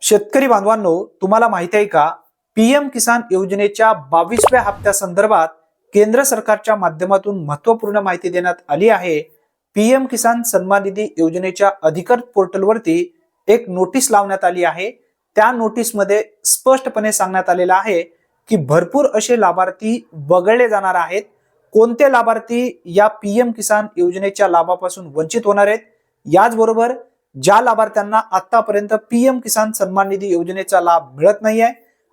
शेतकरी बांधवांनो, तुम्हाला माहिती आहे का, पीएम किसान योजनेच्या 22व्या हप्त्यासंदर्भात केंद्र सरकारच्या माध्यमातून महत्त्वपूर्ण माहिती देण्यात आली आहे। पीएम किसान सन्मान निधी योजनेच्या अधिकृत पोर्टलवरती एक नोटीस लावण्यात आली आहे। त्या नोटीसमध्ये स्पष्टपणे सांगण्यात आलेलं आहे की भरपूर असे लाभार्थी वगळले जाणार आहेत। कोणते लाभार्थी या पीएम किसान योजनेच्या लाभापासून वंचित होणार आहेत, याचबरोबर ज्या लाभार्थ्यांना आतापर्यंत पीएम किसान सन्मान निधी योजनेचा लाभ मिळत नाहीये,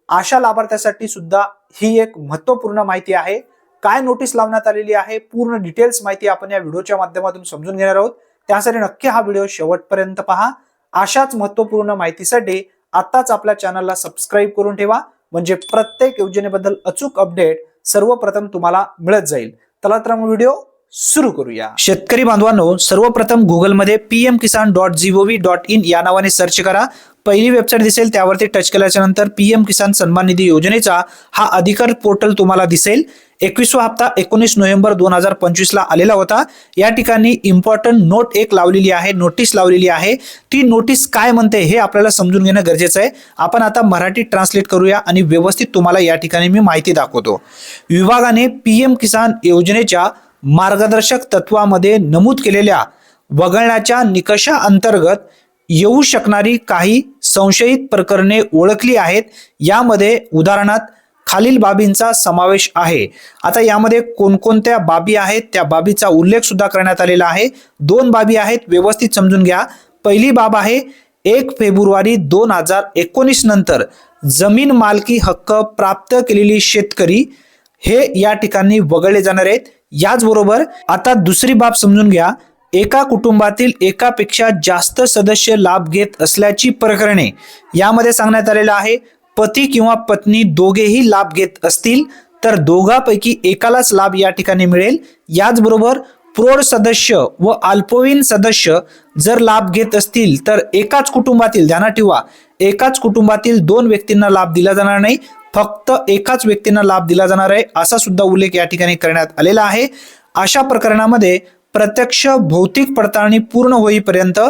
अशा लाभार्थ्यांसाठी सुद्धा ही एक महत्त्वपूर्ण माहिती आहे। काय नोटीस लावण्यात आलेली आहे, पूर्ण डिटेल्स माहिती आपण या व्हिडिओच्या माध्यमातून समजून घेणार आहोत। त्यासाठी नक्की हा व्हिडिओ शेवटपर्यंत पहा। अशाच महत्त्वपूर्ण माहितीसाठी आताच आपल्या चॅनलला सबस्क्राइब करून ठेवा, म्हणजे प्रत्येक योजनेबद्दल अचूक अपडेट सर्वप्रथम तुम्हाला मिळत जाईल। चला तर मग व्हिडिओ सुरू करूया। शेतकरी बांधवांनो, सर्वप्रथम गुगल मध्ये pmkisan.gov.in या नावाने सर्च करा। पहिली वेबसाईट दिसेल, त्यावरती टच केल्याच्या नंतर पीएम किसान सन्मान निधी योजनेचा हा अधिकृत पोर्टल तुम्हाला दिसेल। 21वा हप्ता 19 नोव्हेंबर 2025 ला आलेला होता। या ठिकाणी इम्पॉर्टंट नोट एक लावलेली आहे, नोटीस लावलेली आहे। ती नोटीस काय म्हणते हे आपल्याला समजून घेणं गरजेचं आहे। आपण आता मराठी ट्रान्सलेट करूया आणि व्यवस्थित तुम्हाला या ठिकाणी मी माहिती दाखवतो। विभागाने पीएम किसान योजनेच्या मार्गदर्शक तत्वामध्ये नमूद केलेल्या वगळण्याच्या निकषा अंतर्गत येऊ शकणारी काही संशयित प्रकरणे ओळखली आहेत। यामध्ये उदाहरणार्थ खालील बाबींचा समावेश आहे। आता यामध्ये कोणकोणत्या बाबी आहेत त्या बाबीचा उल्लेख सुद्धा करण्यात आलेला आहे। 2 बाबी आहेत, व्यवस्थित समजून घ्या। पहिली बाब आहे 1 फेब्रुवारी 2019 नंतर जमीन मालकी हक्क प्राप्त केलेली शेतकरी हे या ठिकाणी वगळले जाणार आहेत। याचबरोबर आता दुसरी बाब समजून घ्या, एका कुटुंबातील एकापेक्षा जास्त सदस्य लाभ घेत असल्याची प्रकरणे। यामध्ये सांगण्यात आलेलं आहे पती किंवा पत्नी दोघेही लाभ घेत असतील तर दोघांपैकी एकालाच लाभ या ठिकाणी मिळेल। याचबरोबर प्रौढ सदस्य व अल्पवयीन सदस्य जर लाभ घेत असतील तर एकाच कुटुंबातील, ध्यानात ठेवा, एकाच कुटुंबातील 2 व्यक्तींना लाभ दिला जाणार नाही, फक्त एकाच व्यक्तींना लाभ दिला जाणार आहे, असा सुद्धा उल्लेख या ठिकाणी करण्यात आलेला आहे। अशा प्रकरणामध्ये प्रत्यक्ष भौतिक पडताळणी पूर्ण होईपर्यंत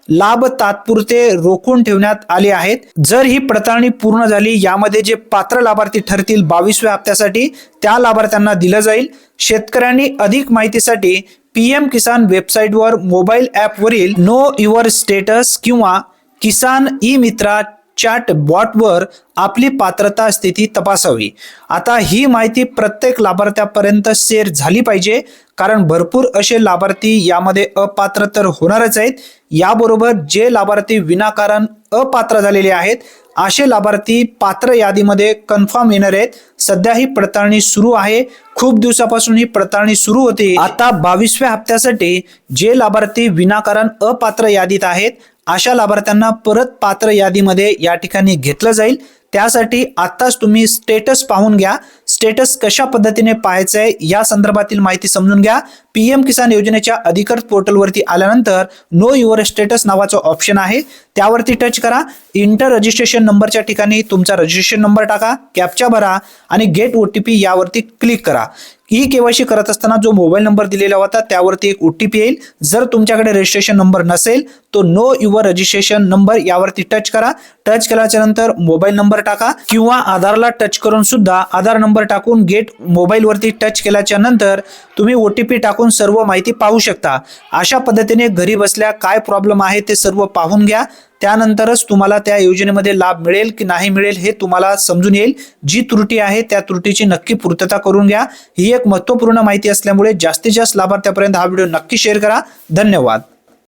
लाभ तात्पुरते रोखून ठेवण्यात आले आहेत। जर ही पडताळणी पूर्ण झाली, यामध्ये जे पात्र लाभार्थी ठरतील 22व्या हप्त्यासाठी त्या लाभार्थ्यांना दिलं जाईल। शेतकऱ्यांनी अधिक माहितीसाठी पीएम किसान वेबसाईटवर मोबाईल ॲपवरील नो युअर स्टेटस किंवा किसान ई मित्रा चॅट बॉटवर आपली पात्रता स्थिती तपासावी। आता ही माहिती प्रत्येक लाभार्थ्यापर्यंत शेअर झाली पाहिजे, कारण भरपूर असे लाभार्थी यामध्ये अपात्र तर होणारच आहेत। याबरोबर जे लाभार्थी विनाकारण अपात्र झालेले आहेत असे लाभार्थी पात्र यादीमध्ये कन्फर्म येणार आहेत। सध्या ही पडताळणी सुरू आहे, खूप दिवसापासून ही पडताळणी सुरू होती। आता 22व्या हप्त्यासाठी जे लाभार्थी विनाकारण अपात्र यादीत आहेत अशा लाभार्थ्यांना परत पात्र यादीमध्ये या ठिकाणी घेतलं जाईल। त्यासाठी आताच तुम्ही स्टेटस पाहून घ्या। स्टेटस कशा पद्धतीने पाहायचं आहे या संदर्भातील माहिती समजून घ्या। पीएम किसान योजनेच्या अधिकृत पोर्टलवरती आल्यानंतर नो युअर स्टेटस नावाचं ऑप्शन आहे, त्यावरती टच करा। इंटर रजिस्ट्रेशन नंबरच्या ठिकाणी तुमचा रजिस्ट्रेशन नंबर टाका, कॅप्चा भरा आणि गेट ओटीपी यावरती क्लिक करा। ई केवायसी करत असताना जो मोबाईल नंबर दिलेला होता त्यावरती एक ओटीपी येईल। जर तुमच्याकडे रजिस्ट्रेशन नंबर नसेल तो नो युअर रजिस्ट्रेशन नंबर यावरती टच करा। टच केल्याच्या नंतर मोबाईल नंबर टाका किंवा आधारला टच करून सुद्धा आधार नंबर टाकून गेट मोबाईल वरती टच केल्याच्या नंतर तुम्ही ओटीपी टाकून सर्व माहिती पाहू शकता। अशा पद्धतीने घरी बसल्या काय प्रॉब्लेम आहे ते सर्व पाहून घ्या, त्यानंतरच तुम्हाला त्या योजनेमध्ये लाभ मिळेल की नाही मिळेल हे तुम्हाला समजून येईल। जी त्रुटी आहे त्या त्रुटीची नक्की पूर्तता करून घ्या। ही एक महत्त्वपूर्ण माहिती असल्यामुळे जास्तीत जास्त लाभार्थ्यापर्यंत हा व्हिडिओ नक्की शेअर करा। धन्यवाद।